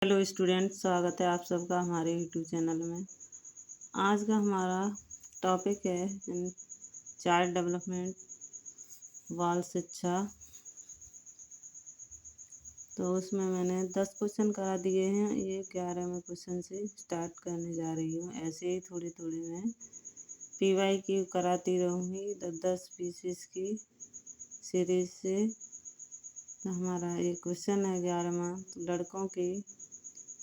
Hello student, स्वागत है आप सबका हमारे यूट्यूब चैनल में। आज का हमारा टॉपिक है चाइल्ड डेवलपमेंट, बाल शिक्षा। तो उसमें मैंने 10 क्वेश्चन करा दिए हैं। ये 11वें क्वेश्चन से स्टार्ट करने जा रही हूँ। ऐसे ही थोड़ी थोड़ी मैं पीवाई की कराती रहूँगी 10-20 की सीरीज से। तो हमारा ये क्वेश्चन है 11वां। तो लड़कों की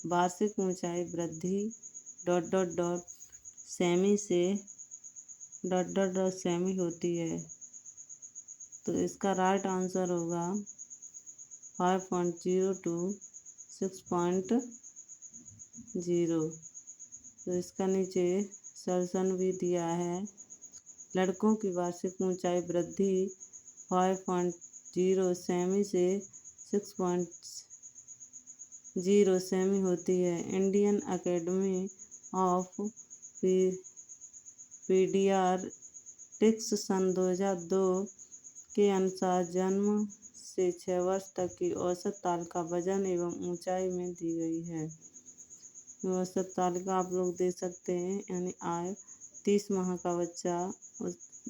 वार्षिक ऊंचाई वृद्धि डॉट डॉट डॉट सेमी से डॉट डॉट डॉट सेमी होती है। तो इसका राइट आंसर होगा 5.0 to 6.0। तो इसका नीचे सॉल्यूशन भी दिया है। लड़कों की वार्षिक ऊंचाई वृद्धि 5.0 सेमी से 6.0 सेमी होती है। इंडियन एकेडमी ऑफ पीडियाट्रिक्स सन 2002 के अनुसार जन्म से 6 वर्ष तक की औसत तालिका वजन एवं ऊंचाई में दी गई है। औसत तालिका आप लोग देख सकते हैं, यानी आयु 30 माह का बच्चा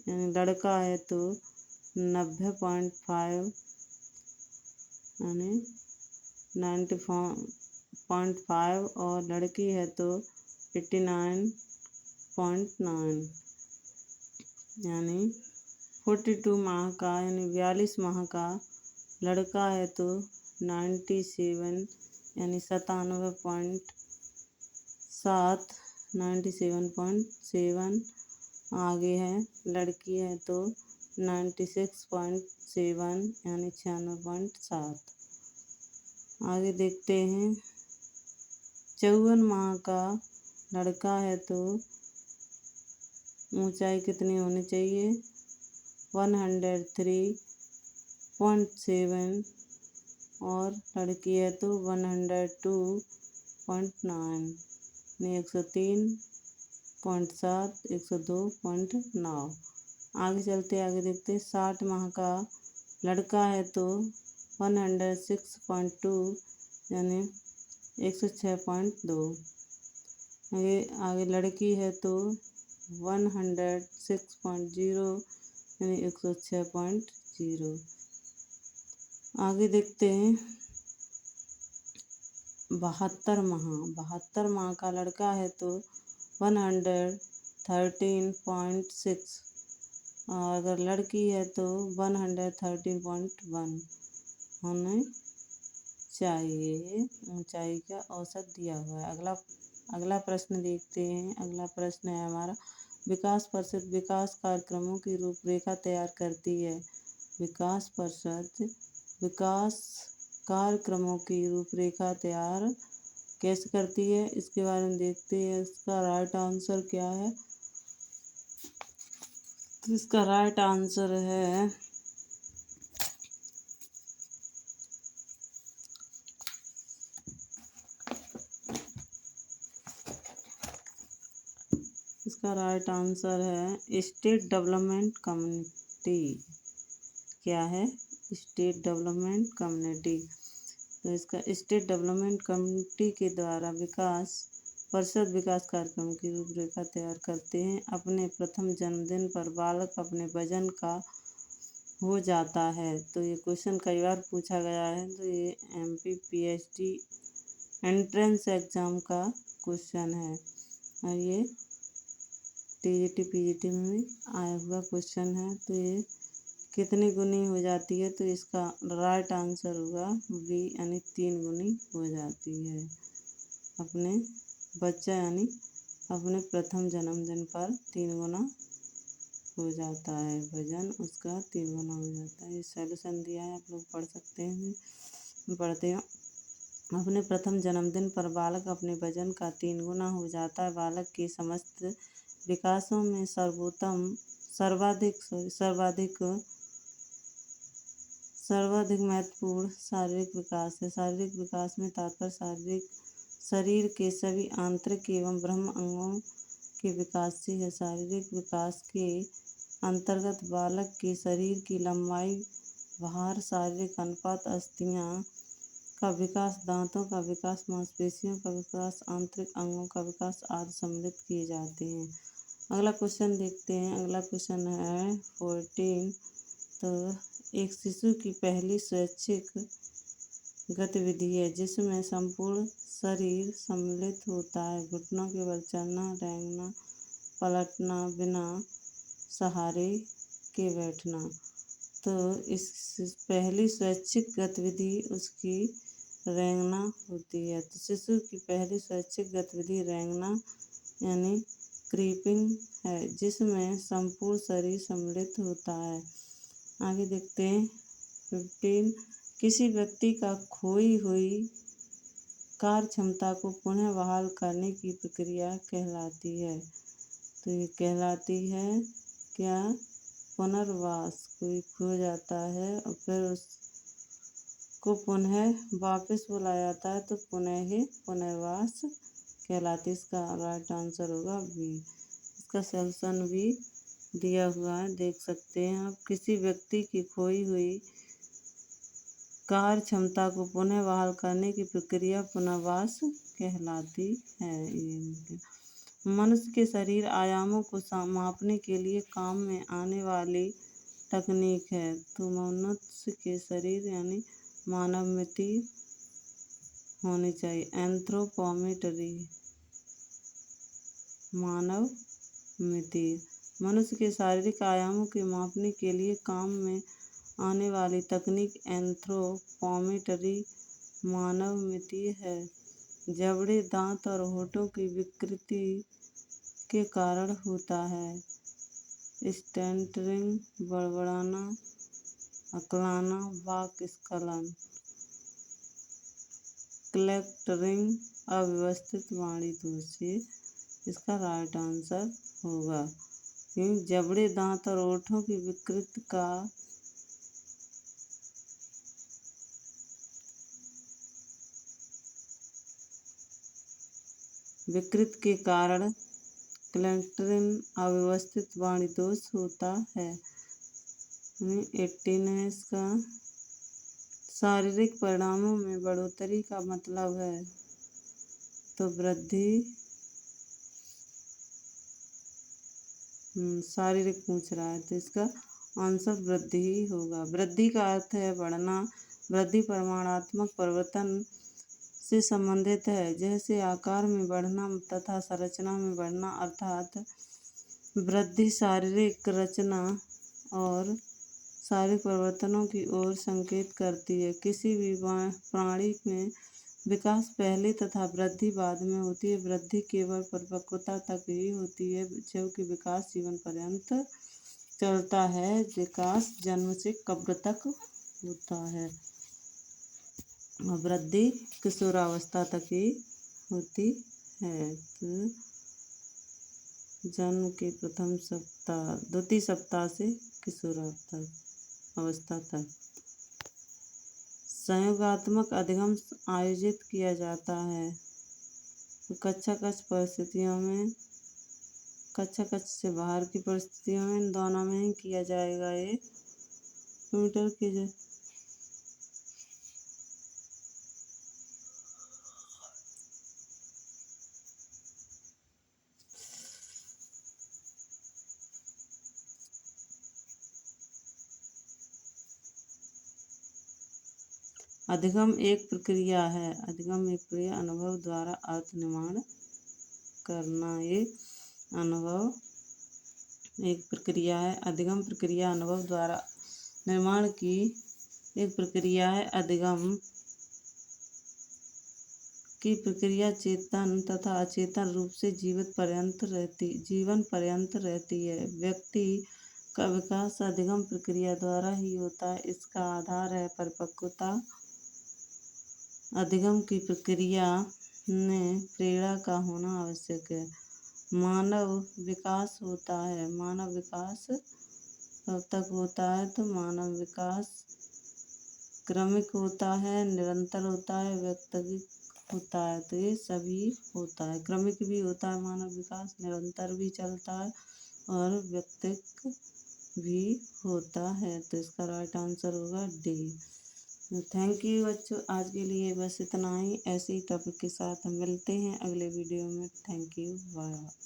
यानी लड़का है तो 90.5 यानी 94.5 और लड़की है तो 89.9 यानी 42 माह का यानी 42 माह का लड़का है तो 97 यानी 97.7 आगे है। लड़की है तो 96.7 यानी 96.7। आगे देखते हैं 54 माह का लड़का है तो ऊंचाई कितनी होनी चाहिए 103.7 और लड़की है तो 102.9 यानी 103.7 102.9। आगे चलते आगे देखते 60 माह का लड़का है तो 106.2 यानी 106.2। आगे लड़की है तो 106.0 यानी 106.0। आगे देखते हैं 72 माह का लड़का है तो 113.6 और अगर लड़की है तो 113.1 होने चाहिए। ऊंचाई का औसत दिया हुआ है। अगला प्रश्न देखते हैं। अगला प्रश्न है हमारा विकास परिषद विकास कार्यक्रमों की रूपरेखा तैयार करती है। विकास परिषद विकास कार्यक्रमों की रूपरेखा तैयार कैसे करती है, इसके बारे में देखते हैं। इसका राइट आंसर क्या है? तो इसका राइट आंसर है स्टेट डेवलपमेंट कम्युनिटी। क्या है? State development community. तो इसका स्टेट डेवलपमेंट कम्युनिटी के द्वारा विकास परिषद विकास कार्यक्रम की रूपरेखा तैयार करते हैं। अपने प्रथम जन्मदिन पर बालक अपने वजन का हो जाता है। तो ये क्वेश्चन कई बार पूछा गया है। तो ये MPPHD एंट्रेंस एग्जाम का क्वेश्चन है और ये TGT PGT में भी आया हुआ क्वेश्चन है। तो ये कितनी गुनी हो जाती है? तो इसका राइट आंसर होगा बी यानी 3 गुनी हो जाती है। अपने बच्चा यानी अपने प्रथम जन्मदिन पर 3 गुना हो जाता है, वजन उसका 3 गुना हो जाता है। ये सॉल्यूशन दिया है, आप लोग पढ़ सकते हैं। पढ़ते हैं अपने प्रथम जन्मदिन पर बालक अपने वजन का 3 गुना हो जाता है। बालक के समस्त विकासों में सर्वाधिक महत्वपूर्ण शारीरिक विकास है। शारीरिक विकास में तात्पर्य शरीर के सभी आंतरिक एवं ब्रह्म अंगों के विकास से है। शारीरिक विकास के अंतर्गत बालक के शरीर की लंबाई, भार, शारीरिक अनुपात, अस्थियां का विकास, दांतों का विकास, मांसपेशियों का विकास, आंतरिक अंगों का विकास आदि सम्मिलित किए जाते हैं। अगला क्वेश्चन देखते हैं। अगला क्वेश्चन है 14। तो एक शिशु की पहली स्वैच्छिक गतिविधि है जिसमें संपूर्ण शरीर सम्मिलित होता है। घुटनों के बल चलना, रेंगना, पलटना, बिना सहारे के बैठना। तो इस पहली स्वैच्छिक गतिविधि उसकी रेंगना होती है। तो शिशु की पहली स्वैच्छिक गतिविधि रेंगना यानी क्रीपिंग है जिसमें संपूर्ण शरीर सम्मिलित होता है। आगे देखते हैं 15। किसी व्यक्ति का खोई हुई कार्य क्षमता को पुनः बहाल करने की प्रक्रिया कहलाती है। तो ये कहलाती है क्या? पुनर्वास। कोई खो जाता है और फिर उसको पुनः वापस बुलाया जाता है तो पुनर्वास कहलाती है। इसका राइट आंसर होगा बी। इसका सॉल्यूशन भी दिया हुआ है, देख सकते हैं आप। किसी व्यक्ति की खोई हुई कार्य क्षमता को पुनः बहाल करने की प्रक्रिया पुनर्वास कहलाती है। मनुष्य के शरीर आयामों को मापने के लिए काम में आने वाली तकनीक है। तो मनुष्य के शरीर यानी मानवमिति होनी चाहिए। एंथ्रोपोमेट्री, मानवमिति। मनुष्य के शारीरिक आयामों के मापने के लिए काम में आने वाली तकनीक एंथ्रोपोमेट्री, मानवमिति है। जबड़े, दांत और होठों की विकृति के कारण होता है। स्टैंटरिंग, बड़बड़ाना, अकलाना, वाक स्खलन। क्लैक्टरिंग, अव्यवस्थित वाणी दोष। इसका राइट आंसर होगा क्योंकि जबड़े, दांत और होठों की विकृत के कारण क्लैक्टरिंग, अव्यवस्थित वाणी दोष होता है। 18 है इसका। शारीरिक परिणामों में बढ़ोतरी का मतलब है तो वृद्धि। शारीरिक पूछ रहा है तो इसका आंसर वृद्धि ही होगा। वृद्धि का अर्थ है बढ़ना। वृद्धि परिमाणात्मक परिवर्तन से संबंधित है, जैसे आकार में बढ़ना तथा संरचना में बढ़ना। अर्थात वृद्धि शारीरिक रचना और शारीरिक परिवर्तनों की ओर संकेत करती है। किसी भी प्राणी में विकास पहले तथा वृद्धि बाद में होती है। वृद्धि केवल परिपक्वता तक ही होती है, जबकि विकास जीवन पर्यंत चलता है। विकास जन्म से कब्र तक होता है और वृद्धि किशोरावस्था तक ही होती है। तो जन्म के प्रथम सप्ताह, द्वितीय सप्ताह से किशोरावस्था तक। संयोगात्मक अधिगम आयोजित किया जाता है तो कक्षा कक्ष परिस्थितियों में, कक्षा कक्ष से बाहर की परिस्थितियों में, इन दोनों में ही किया जाएगा। ये कंप्यूटर के अधिगम एक प्रक्रिया है। अधिगम एक प्रक्रिया, अनुभव द्वारा अर्थ निर्माण करना। ये अनुभव एक प्रक्रिया है। अधिगम प्रक्रिया अनुभव द्वारा निर्माण की एक प्रक्रिया है। अधिगम की प्रक्रिया चेतन तथा अचेतन रूप से जीवन पर्यंत रहती है। व्यक्ति का विकास अधिगम प्रक्रिया द्वारा ही होता है। इसका आधार है परिपक्वता। अधिगम की प्रक्रिया में प्रेरणा का होना आवश्यक है। मानव विकास होता है। मानव विकास कब तक होता है? तो मानव विकास क्रमिक होता है, निरंतर होता है, व्यक्तिगत होता है। तो ये सभी होता है। क्रमिक भी होता है मानव विकास, निरंतर भी चलता है और व्यक्तिगत भी होता है। तो इसका राइट आंसर होगा डी। थैंक यू बच्चों, आज के लिए बस इतना ही। ऐसे ही टॉपिक के साथ हम मिलते हैं अगले वीडियो में। Thank you, bye.